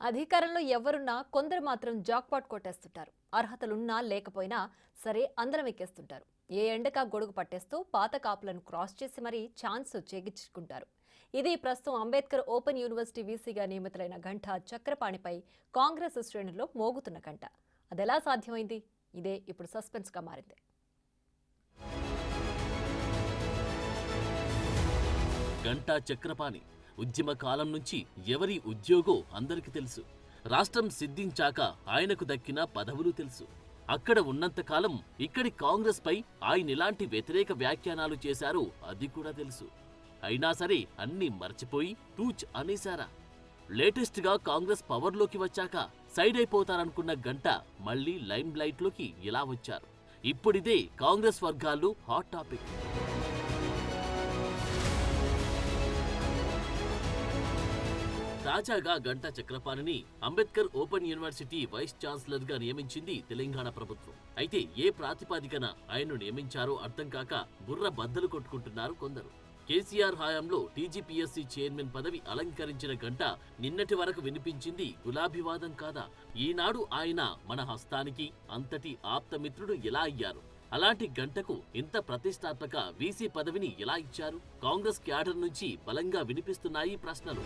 అధికారంలో ఎవరున్నా కొందరు మాత్రం జాక్పాట్ కొట్టేస్తుంటారు. అర్హతలున్నా లేకపోయినా సరే అందరం ఎక్కేస్తుంటారు. ఏ ఎండకా గొడుగు పట్టేస్తూ పాత కాపులను క్రాస్ చేసి మరీ ఛాన్స్ చేగించుకుంటారు. ఇది ప్రస్తుతం అంబేద్కర్ ఓపెన్ యూనివర్సిటీ వీసీగా నియమితులైన ఘంటా చక్రపాణిపై కాంగ్రెస్ శ్రేణుల్లో మోగుతున్న గంట. అదెలా సాధ్యమైంది? ఇదే ఇప్పుడు సస్పెన్స్గా మారింది. ఘంటా చక్రపాణి ఉద్యమ కాలం నుంచి ఎవరి ఉద్యోగో అందరికి తెలుసు. రాష్ట్రం సిద్ధించాక ఆయనకు దక్కిన పదవులు తెలుసు. అక్కడ ఉన్నంతకాలం ఇక్కడి కాంగ్రెస్ పై ఆయన ఎలాంటి వ్యతిరేక వ్యాఖ్యానాలు చేశారో అది కూడా తెలుసు. అయినా సరే అన్ని మర్చిపోయి తూచ్ అనేశారా? లేటెస్ట్ గా కాంగ్రెస్ పవర్లోకి వచ్చాక సైడ్ అయిపోతారనుకున్న గంటా మళ్లీ లైమ్ లైట్ లోకి ఎలా వచ్చారు? ఇప్పుడిదే కాంగ్రెస్ వర్గాల్లో హాట్ టాపిక్. తాజాగా ఘంటా చక్రపాణిని Ambedkar open university vice chancellor గా నియమించింది తెలంగాణ ప్రభుత్వం. అయితే ఏ ప్రాతిపదికన ఆయన్ను నియమించారో అర్థం కాక బుర్ర బద్దలు కొట్టుకుంటున్నారు కొందరు. కేసీఆర్ హయాంలో టీజీపీఎస్సీ చైర్మన్ పదవి అలంకరించిన గంటా నిన్నటి వరకు వినిపించింది గులాబీవాదం కాదా? ఈనాడు ఆయన మన హస్తానికి అంతటి ఆప్తమిత్రుడు ఎలా అయ్యారు? అలాంటి గంటకు ఇంత ప్రతిష్టాత్మక వీసీ పదవిని ఎలా ఇచ్చారు? కాంగ్రెస్ క్యాడర్ నుంచి బలంగా వినిపిస్తున్నాయి ప్రశ్నలు.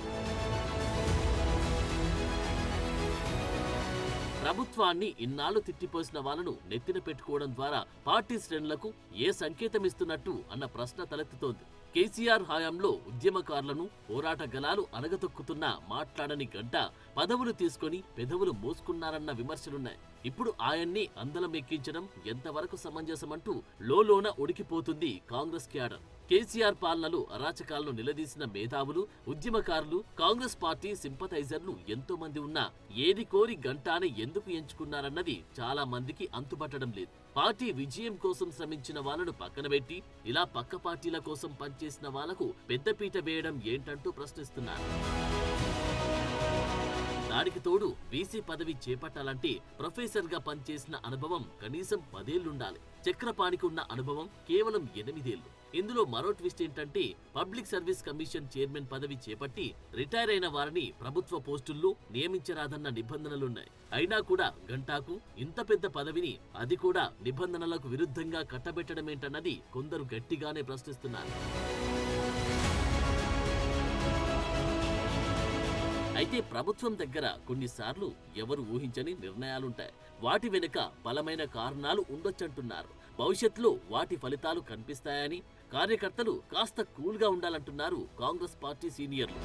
ప్రభుత్వాన్ని ఇన్నాళ్లు తిట్టిపోసిన వాళ్లను నెత్తిన పెట్టుకోవడం ద్వారా పార్టీ శ్రేణులకు ఏ సంకేతమిస్తున్నట్టు అన్న ప్రశ్న తలెత్తుతోంది. కేసీఆర్ హయాంలో ఉద్యమకారులను పోరాట గలాలు అనగతొక్కుతున్నా మాట్లాడని గంటా పదవులు తీసుకుని పెదవులు మోసుకున్నారన్న విమర్శలున్నాయి. ఇప్పుడు ఆయన్ని అందలం ఎక్కించడం ఎంతవరకు సమంజసమంటూ లోలోన ఉడికిపోతుంది కాంగ్రెస్ క్యాడర్. కేసీఆర్ పాలనలో అరాచకాలను నిలదీసిన మేధావులు, ఉద్యమకారులు, కాంగ్రెస్ పార్టీ సింపథైజర్లు ఎంతో మంది ఉన్నా ఏది కోరి గంటానే ఎందుకు ఎంచుకున్నారన్నది చాలా మందికి అంతుపట్టడం లేదు. పార్టీ విజయం కోసం శ్రమించిన వాళ్లను పక్కన పెట్టి ఇలా పక్క పార్టీల కోసం పనిచేసిన వాళ్లకు పెద్దపీట వేయడం ఏంటంటూ ప్రశ్నిస్తున్నారు. దానికి తోడు వీసీ పదవి చేపట్టాలంటే ప్రొఫెసర్ గా పనిచేసిన అనుభవం కనీసం 10 ఏళ్లుండాలి. చక్రపాణికి ఉన్న అనుభవం కేవలం 8 ఏళ్లు. ఇందులో మరో ట్విస్ట్ ఏంటంటే పబ్లిక్ సర్వీస్ కమిషన్ చైర్మన్ పదవి చేపట్టి రిటైర్ అయిన వారిని ప్రభుత్వ పోస్టుల్లో నియమించరాదన్న నిబంధనలున్నాయి. అయినా కూడా గంటాకు ఇంత పెద్ద పదవిని, అది కూడా నిబంధనలకు విరుద్ధంగా కట్టబెట్టడమేంటన్నది కొందరు గట్టిగానే ప్రశ్నిస్తున్నారు. అయితే ప్రభుత్వం దగ్గర కొన్నిసార్లు ఎవరు ఊహించని నిర్ణయాలుంటాయి. వాటి వెనుక బలమైన కారణాలు ఉండొచ్చంటున్నారు. భవిష్యత్తులో వాటి ఫలితాలు కనిపిస్తాయని కార్యకర్తలు కాస్త కూల్గా ఉండాలంటున్నారు కాంగ్రెస్ పార్టీ సీనియర్లు.